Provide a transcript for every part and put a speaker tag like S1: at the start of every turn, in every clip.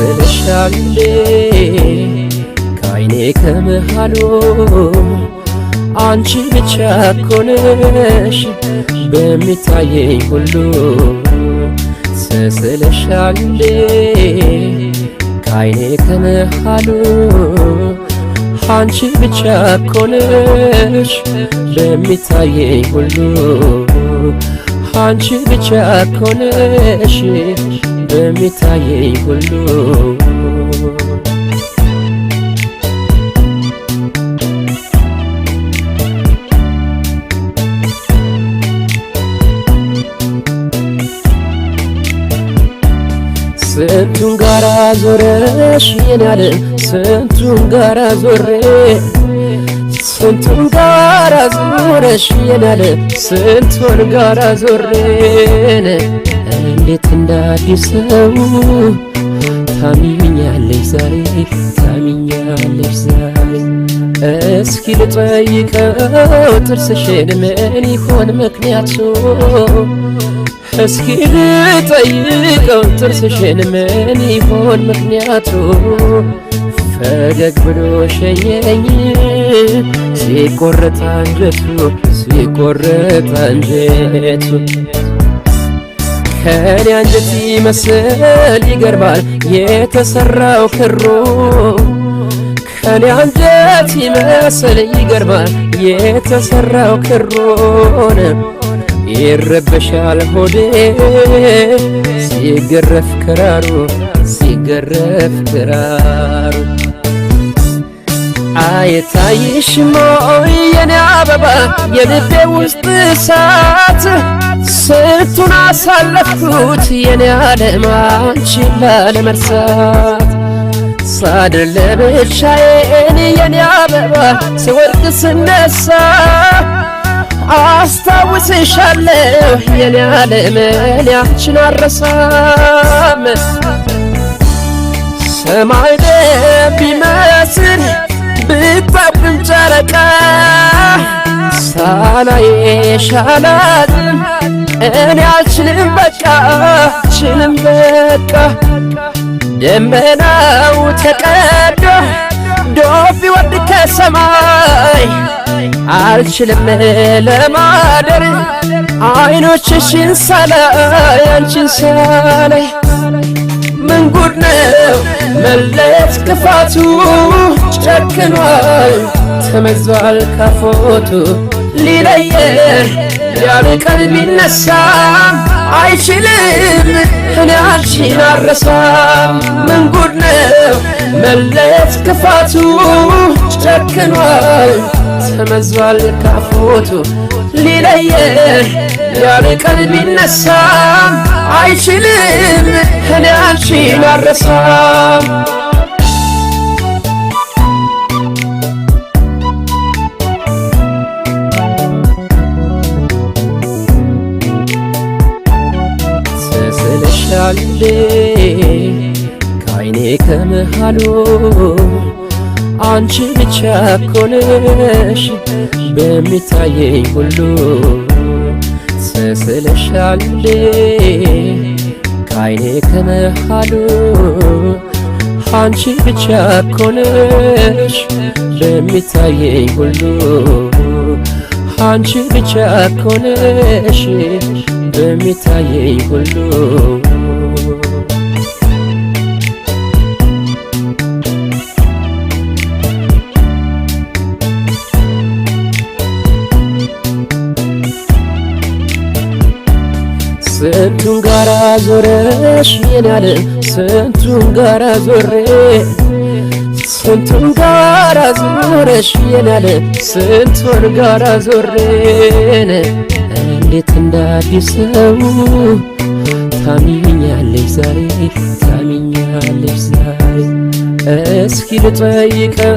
S1: ስስልሻል ከዓይኔ ከመሃሉ አንቺ ብቻ ኮነሽ በሚታየኝ ሁሉ ስስልሻል ከዓይኔ ከመሃሉ አንቺ ብቻ ኮነሽ በሚታየኝ ሁሉ አንቺ ብቻ ኮነሽ በሚታየኝ ሁሉ ስንቱን ጋራ ዞረሽ የናለ ስንቱን ጋራ ዞሬ ስንቱን ጋራ ዞረሽ የናለ ስንቱን ጋራ ዞሬን እንዴት እንዳዲስ ሰው ታሚኛለሽ ዛሬ ታሚኛለሽ ዛሬ እስኪ ልጠይቀው ጥርስሽን ምን ይሆን ምክንያቱ እስኪ ልጠይቀው ጥርስሽን ምን ይሆን ምክንያቱ ፈገግ ብሎ ሸኘኝ ሲቆረጥ አንጀቱ ሲቆረጥ አንጀቱ ከኔ አንጀት ይመስል ይገርማል የተሰራው ክሩ ከኔ አንጀት ይመስል ይገርማል የተሰራው ክሩን ይረበሻል ሆዴ ሲገረፍ ክራሩ ሲገረፍ ክራሩ አይታይሽም ወይ የኔ አበባ የልቤ ውስጥ እሳት ስንቱን አሳለፍኩት የኔ ዓለም አንቺን ላለመርሳት ሳድር ለብቻዬን የኔ አበባ ስወድቅ ስነሳ አስታውስሻለሁ የኔ ዓለም እኔ አንቺን አልረሳም ሰማይ ቢመስል ብታብም ጨረቃ ሳላይሽ አላዝንም እኔ አልችልም በቃ አልችልም በቃ ደመናው ተቀዶ ዶፍ ቢወርድ ከሰማይ አልችልም ለማደር አይኖችሽን ሳላይ አንቺን ሳላይ ምን ጉድ ነው መለየት ክፋቱ ጨክኗል ተመዟል ካፎቱ ሊለየን ያርቀን ቢነሳም አይችልም እኔ አንቺን አልረሳም ምን ጉድ ነው መለየት ክፋቱ ጨክኗል ተመዟል ካፎቱ ሊለየን ያርቀን ቢነሳም አይችልም እኔ አንቺን አልረሳም ስስልሻል ከዓይኔ ከመሃሉ አንቺ ብቻ ኮነሽ በሚታየኝ ሁሉ ስስልሻል ከዓይኔ ከመሃሉ አንቺ ብቻ ኮነሽ በሚታየኝ ሁሉ አንቺ ብቻ ኮነሽ በሚታየኝ ሁሉ ስንቱን ጋራ ዞረሽ የናለ ስንቱን ጋራ ዞሬ ስንቱን ጋራ ዞረሽ የናለ ስንቱን ጋራ ዞሬን እንዴት እንዳዲስ ሰው ታሚኛለሽ ዛሬ ታሚኛለሽ ዛሬ እስኪ ልጠይቀው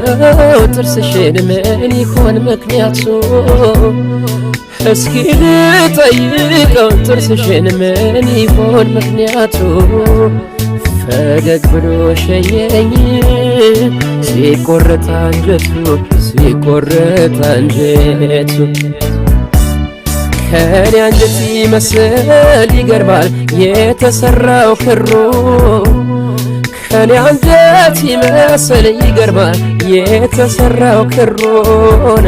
S1: ጥርስሽን ምን ይሆን ምክንያቱ እስኪ ልጠይቀው ጥርስሽን ምን ይሆን ምክንያቱ ፈገግ ብሎ ሸኘኝ ሲቆረጥ አንጀቱ ሲቆረጥ አንጀቱ ከኔ አንጀት ይመስል ይገርማል የተሰራው ክሩ ከኔ አንጀት ይመስል ይገርማል የተሰራው ክሮን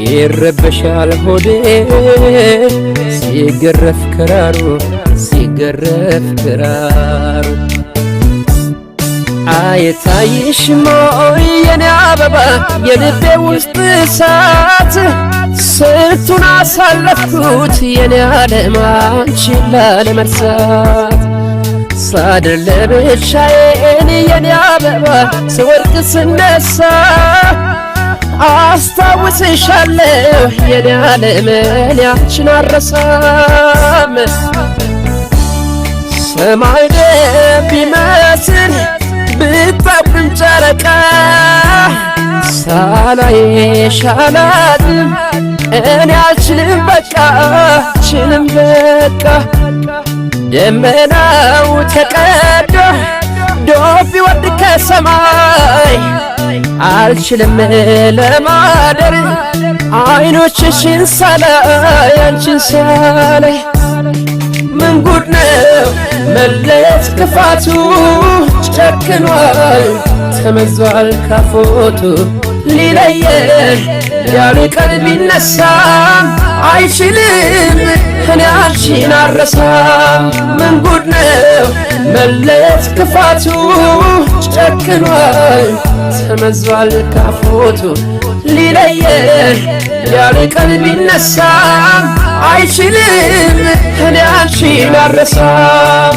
S1: ይረበሻል ሆዴ ሲገረፍ ክራሩ ሲገረፍ ክራሩ አይታይሽም ወይ የኔ አበባ የልቤ ውስጥ እሳት ስንቱን አሳለፍኩት የኔ ዓለም አንቺን ላለመርሳት ሳድር ለብቻዬን የኔ አበባ ስወድቅ ስነሳ አስታውስሻለሁ የኔ ዓለም እኔ አንቺን አልረሳም ሰማይ ደም ቢመስል ብታብም ጨረቃ ሳላይሽ አላድርም እኔ አልችልም በቃ አልችልም በቃ ደመናው ተቀዶ ዶፍ ቢወርድ ከሰማይ አልችልም ለማደር አይኖችሽን ሳላይ አንቺን ሳላይ ምን ጉድ ነው መለየት ክፋቱ ጨክኗል ተመዟል ካፎቱ ሊለየን ያልቀን ቢነሳም አይችልም እኔ አንቺን አልረሳም ምን ጉድ ነው መለየት ክፋቱ ጨክኗል ተመዟል ካፎቱ ሊለየን ያልቀን ቢነሳም አይችልም እኔ አንቺን አልረሳም